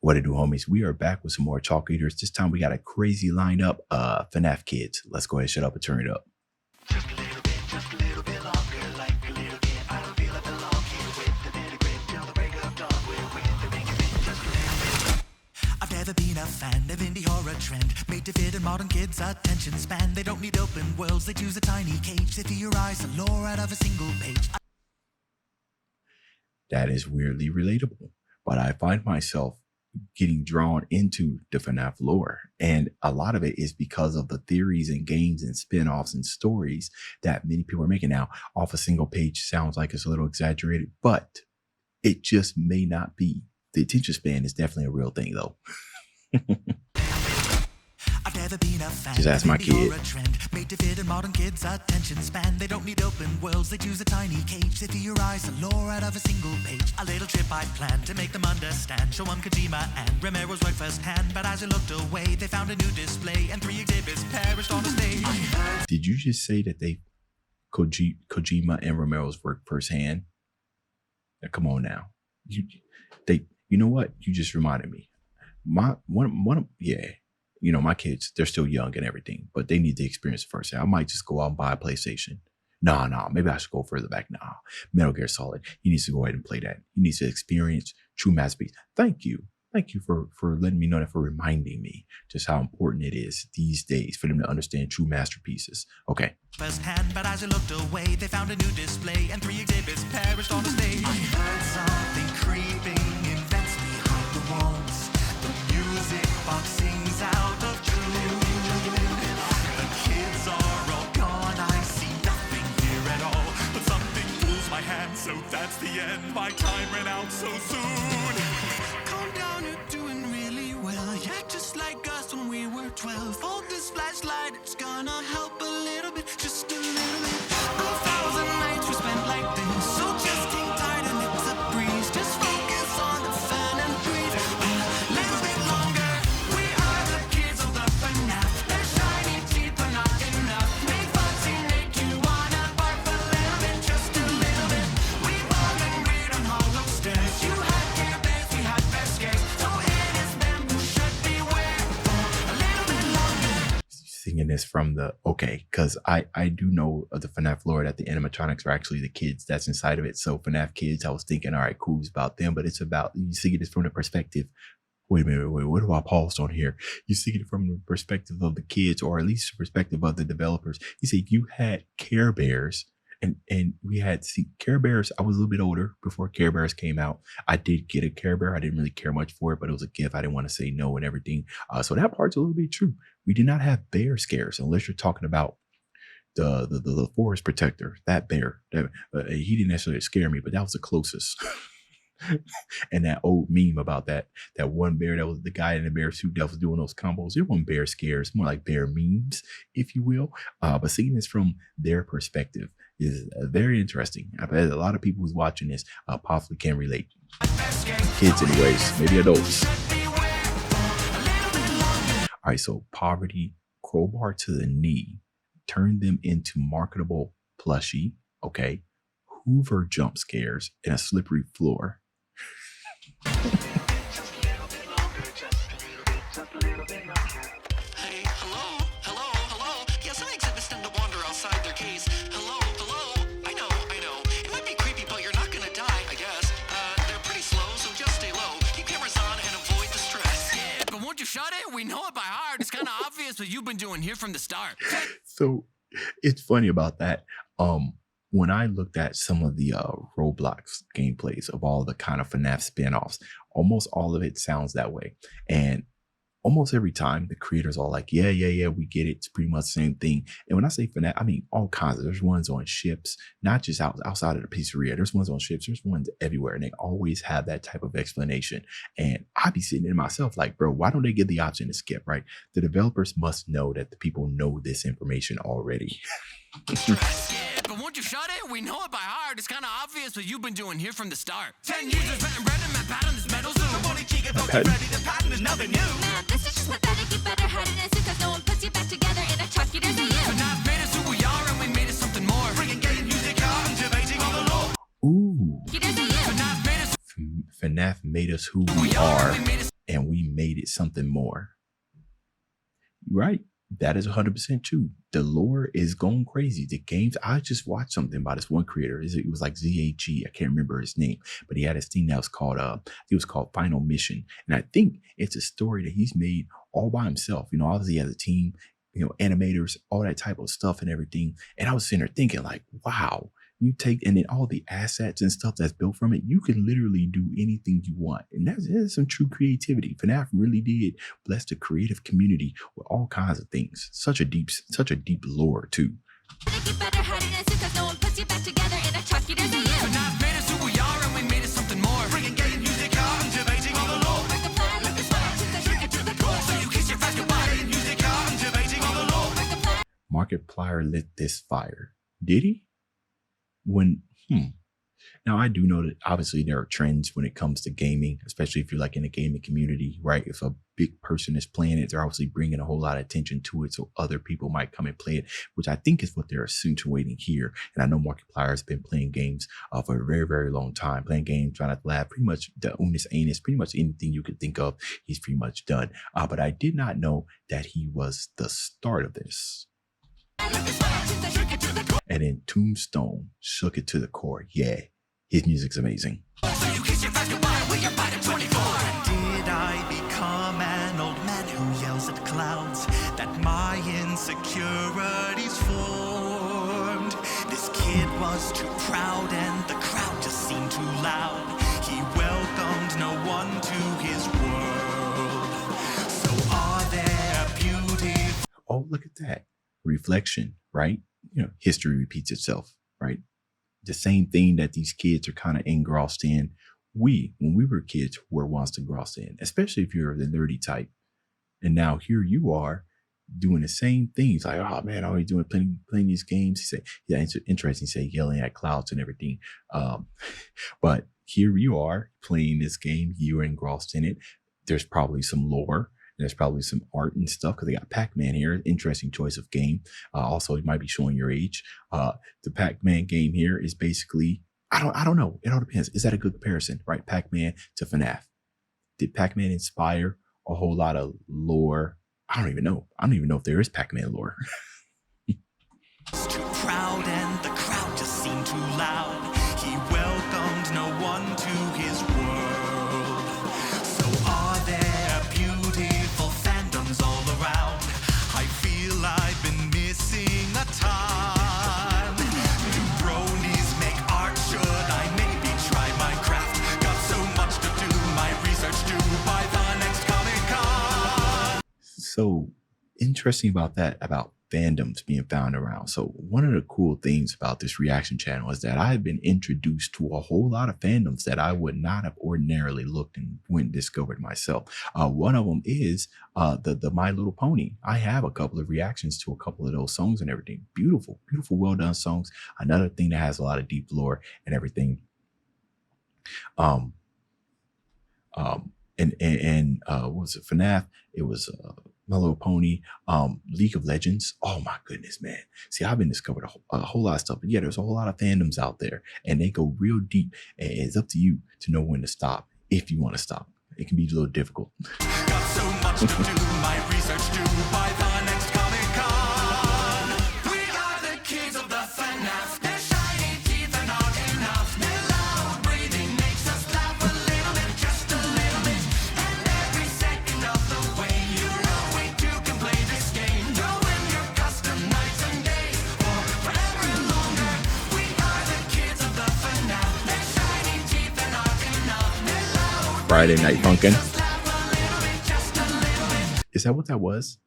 What it do, homies? We are back with some more Chalkeaters. This time we got a crazy lineup. FNAF kids. Let's go ahead and shut up and turn it up. Just a little bit longer, like a little kid. I don't feel I belong here with the bit of grit till the break of dawn. We're with the big event, just a little bit. I've never been a fan of indie horror trend, made to fit in modern kids' attention span. They don't need open worlds, they choose a tiny cage. They theorize the lore out of a single page. That is weirdly relatable, but I find myself getting drawn into the FNAF lore, and a lot of it is because of the theories and games and spin-offs and stories that many people are making. Now, off a single page sounds like it's a little exaggerated, but it just may not be. The attention span is definitely a real thing, though. I've never been a fan. Just ask my kid. Trend, made to fit in modern kids' attention span. They don't need open worlds, they choose a tiny cage. They theorize the lore out of a single page. A little trip I planned to make them understand. Show them Kojima and Romero's work firsthand. But as I looked away, they found a new display and 3 exhibits perished on the stage. Did you just say that they Kojima and Romero's work firsthand? Now, come on now. You know what? You just reminded me. You know, my kids, they're still young and everything, but they need the experience first. I might just go out and buy a PlayStation. Nah, maybe I should go further back. Nah, Metal Gear Solid. He needs to go ahead and play that. He needs to experience true masterpiece. Thank you for letting me know that, for reminding me just how important it is these days for them to understand true masterpieces. Okay. Firsthand, but as I looked away, they found a new display and 3 exhibits perished on the stage. I heard something creeping in vents behind the walls. The music box sings out of tune. The kids are all gone, I see nothing here at all. But something pulls my hand, so that's the end. My time ran out so soon. Calm down, you're doing really well. Yeah, just like us when we were 12. Hold this flashlight, it's gonna help a little bit, just a little bit. 1,000 nights we spent like this, so just hang tight and it's a breeze. Just focus on the fun and breathe a little bit longer. We are the kids of the FNAF. Their shiny teeth are not enough. Make fancy, make you wanna barf a little bit, just a little bit. We've all been great on hollow stairs. You had Care Bears, we had best scares. So it is them who should beware for a little bit longer. Singing this from the because I do know of the FNAF lore that the animatronics are actually the kids that's inside of it. So FNAF kids, I was thinking, all right, cool, it's about them, but it's about, you see this from the perspective. Wait a minute, what do I pause on here? You see it from the perspective of the kids, or at least the perspective of the developers. You see, you had Care Bears, and we had Care Bears. I was a little bit older before Care Bears came out. I did get a Care Bear. I didn't really care much for it, but it was a gift. I didn't want to say no and everything. So that part's a little bit true. We did not have bear scares, unless you're talking about the forest protector. That bear, he didn't necessarily scare me, but that was the closest. And that old meme about that one bear that was the guy in the bear suit that was doing those combos. It wasn't bear scares, more like bear memes, if you will. But seeing this from their perspective is very interesting. I bet a lot of people who's watching this possibly can relate. Kids anyways, maybe adults. All right, so poverty, crowbar to the knee, turn them into marketable plushie. Okay. Hoover jump scares and a slippery floor. Hey, hello. Yeah, some exhibits tend to wander outside their case. Hello. I know. It might be creepy, but you're not gonna die, I guess. They're pretty slow, so just stay low. Keep cameras on and avoid the stress. Yeah, but won't you shut it? We know it by heart. It's kind of obvious what you've been doing here from the start. So it's funny about that. When I looked at some of the Roblox gameplays of all the kind of FNAF spin-offs, almost all of it sounds that way. And almost every time the creators are like, yeah, we get it. It's pretty much the same thing. And when I say FNAF, I mean all kinds of, there's ones on ships, not just outside of the pizzeria. There's ones on ships, there's ones everywhere. And they always have that type of explanation. And I be sitting in myself like, bro, why don't they give the option to skip, right? The developers must know that the people know this information already. But won't you shut it? We know it by heart. It's kind of obvious what you've been doing here from the start. 10 years of red and MatPat on this metal zoo. Nobody cheek it, ready to patent is nothing new. Man, this is just pathetic. You better hide it because no one puts you back together in a Chalkeaters are you. FNAF made us who we are and we made it something more. Bringing game music out and debating all the law. Ooh. Chalkeaters are you. FNAF made us FNAF made us who we are and we made it something more. Right. That is 100% true. The lore is going crazy. The games, I just watched something by this one creator. It was like ZAG. I can't remember his name, but he had this thing that was called, it was called Final Mission. And I think it's a story that he's made all by himself. You know, obviously he has a team, you know, animators, all that type of stuff and everything. And I was sitting there thinking like, wow, you take, and then all the assets and stuff that's built from it, you can literally do anything you want. And that's some true creativity. FNAF really did bless the creative community with all kinds of things. Such a deep lore too. Make it better, hide it in cause no one puts you back together in a Chalkeaters are you. FNAF made us who we are and we made it something more. Bringing game music out and debating all the lore. Markiplier, let this fire just to take it to the core. So you kiss your fast goodbye and music out and debating all the lore. Markiplier lit this fire. Did he? Now I do know that obviously there are trends when it comes to gaming, especially if you're like in the gaming community, right? If a big person is playing it, they're obviously bringing a whole lot of attention to it, so other people might come and play it, which I think is what they're accentuating here. And I know Markiplier has been playing games for a very, very long time, playing games, trying to lab, pretty much the Unis Anus, pretty much anything you could think of, he's pretty much done. But I did not know that he was the start of this. And then Tombstone shook it to the core. Yeah, his music's amazing. So you kiss your fast goodbye with your bite at 24. Did I become an old man who yells at clouds that my insecurities formed? This kid was too proud and the crowd just seemed too loud. He welcomed no one to his world. So are there beautiful... Oh, look at that. Reflection, right? You know, history repeats itself, right? The same thing that these kids are kind of engrossed in. When we were kids, were once engrossed in, especially if you're the nerdy type. And now here you are doing the same things. Like, oh man, all he's doing playing these games. He said, yeah, it's interesting. He said yelling at clouds and everything. But here you are playing this game. You're engrossed in it. There's probably some lore. There's probably some art and stuff because they got Pac-Man here. Interesting choice of game. Also, it might be showing your age. The Pac-Man game here is basically, I don't know. It all depends. Is that a good comparison, right? Pac-Man to FNAF. Did Pac-Man inspire a whole lot of lore? I don't even know. I don't even know if there is Pac-Man lore. Too proud and the crowd just seemed too loud. He welcomed no one to his world. So are there beautiful fandoms all around? I feel I've been missing a time. Do bronies make art? Should I maybe try Minecraft? Got so much to do, my research due by the next Comic-Con. So interesting about that, about fandoms being found around. So one of the cool things about this reaction channel is that I've been introduced to a whole lot of fandoms that I would not have ordinarily looked and went and discovered myself. One of them is the My Little Pony. I have a couple of reactions to a couple of those songs and everything. Beautiful, beautiful, well done songs. Another thing that has a lot of deep lore and everything. And what was it? FNAF. It was My Little Pony, League of Legends. Oh my goodness, man. See, I've been discovered a whole lot of stuff. But yeah, there's a whole lot of fandoms out there and they go real deep. And it's up to you to know when to stop if you want to stop. It can be a little difficult. Got so much to do, my research due by the next Comic-Con. We are the kids of the FNAF. Their shiny teeth are not enough. Their loud breathing makes us laugh a little bit, just a little bit. And every second of the way, you know we too can play this game. Knowing your custom nights and days for forever and longer. We are the kids of the FNAF. Their shiny teeth are not enough. Their loud Friday Night Funkin'. laugh a little bit, just a little bit. Is that what that was?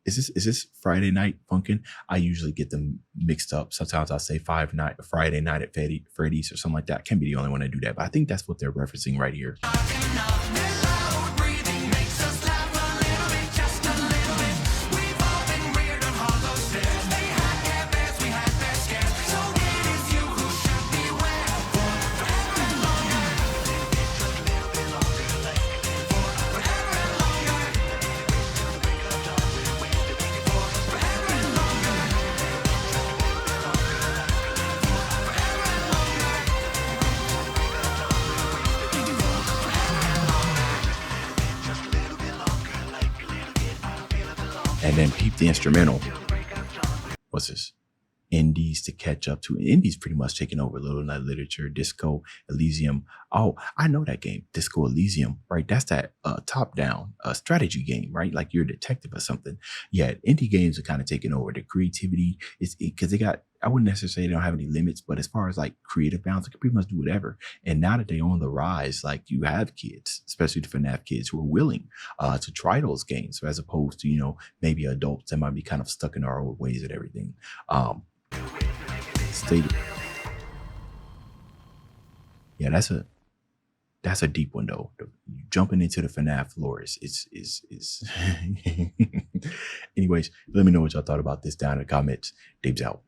Is this Friday Night Funkin'? I usually get them mixed up. Sometimes I'll say Friday Night at Freddy's or something like that. I can't be the only one to do that, but I think that's what they're referencing right here. And then peep the instrumental. What's this? Indies to catch up to. Indies pretty much taking over Little Night Literature, Disco Elysium. Oh, I know that game, Disco Elysium, right? That's that top-down strategy game, right? Like you're a detective or something. Yeah, indie games are kind of taking over. The creativity is because they got, I wouldn't necessarily say they don't have any limits, but as far as like creative bounds, they can pretty much do whatever. And now that they're on the rise, like you have kids, especially the FNAF kids, who are willing to try those games, so as opposed to, you know, maybe adults that might be kind of stuck in our old ways and everything. Stated. Yeah, that's a deep one though. Jumping into the FNAF lore is anyways, let me know what y'all thought about this down in the comments. Dave's out.